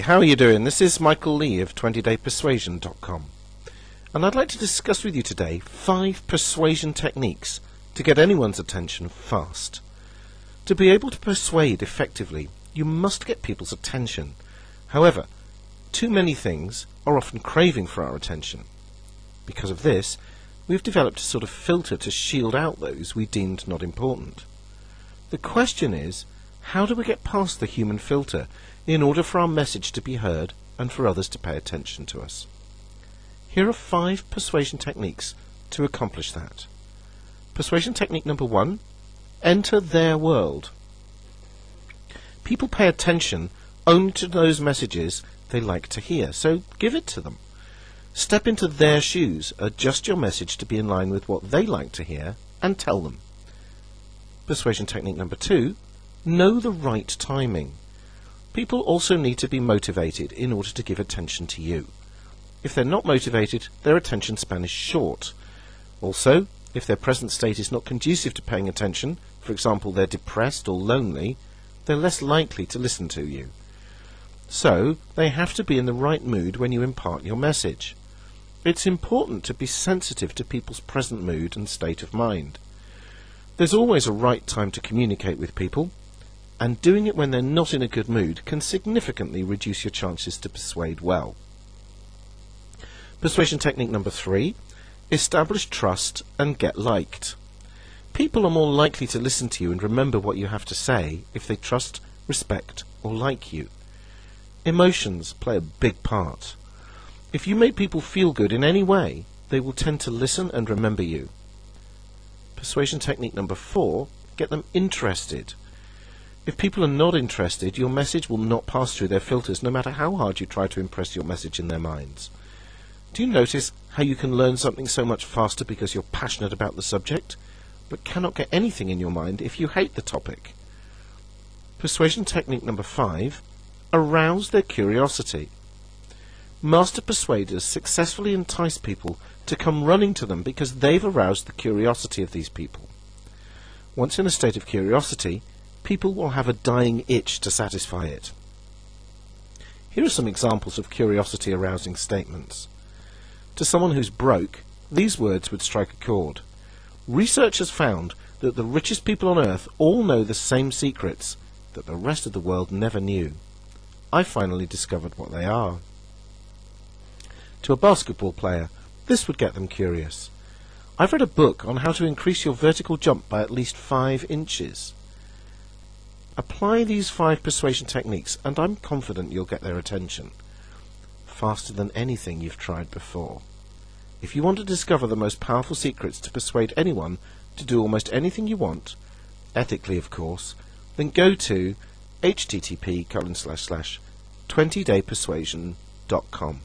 How are you doing? This is Michael Lee of 20daypersuasion.com, and I'd like to discuss with you today 5 persuasion techniques to get anyone's attention fast. To be able to persuade effectively, you must get people's attention. However, too many things are often craving for our attention. Because of this, we've developed a sort of filter to shield out those we deemed not important. The question is, how do we get past the human filter in order for our message to be heard and for others to pay attention to us? Here are 5 persuasion techniques to accomplish that. Persuasion technique number 1, enter their world. People pay attention only to those messages they like to hear, so give it to them. Step into their shoes, adjust your message to be in line with what they like to hear, and tell them. Persuasion technique number 2, know the right timing. People also need to be motivated in order to give attention to you. If they're not motivated, their attention span is short. Also, if their present state is not conducive to paying attention, for example they're depressed or lonely, they're less likely to listen to you. So, they have to be in the right mood when you impart your message. It's important to be sensitive to people's present mood and state of mind. There's always a right time to communicate with people, and doing it when they're not in a good mood can significantly reduce your chances to persuade well. Persuasion technique number 3, establish trust and get liked. People are more likely to listen to you and remember what you have to say if they trust, respect, or like you. Emotions play a big part. If you make people feel good in any way, they will tend to listen and remember you. Persuasion technique number 4, get them interested. If people are not interested, your message will not pass through their filters no matter how hard you try to impress your message in their minds. Do you notice how you can learn something so much faster because you're passionate about the subject, but cannot get anything in your mind if you hate the topic? Persuasion technique number 5, arouse their curiosity. Master persuaders successfully entice people to come running to them because they've aroused the curiosity of these people. Once in a state of curiosity, people will have a dying itch to satisfy it. Here are some examples of curiosity-arousing statements. To someone who's broke, these words would strike a chord. Research has found that the richest people on earth all know the same secrets that the rest of the world never knew. I finally discovered what they are. To a basketball player, this would get them curious. I've read a book on how to increase your vertical jump by at least 5 inches. Apply these 5 persuasion techniques and I'm confident you'll get their attention. Faster than anything you've tried before. If you want to discover the most powerful secrets to persuade anyone to do almost anything you want, ethically of course, then go to http://20daypersuasion.com.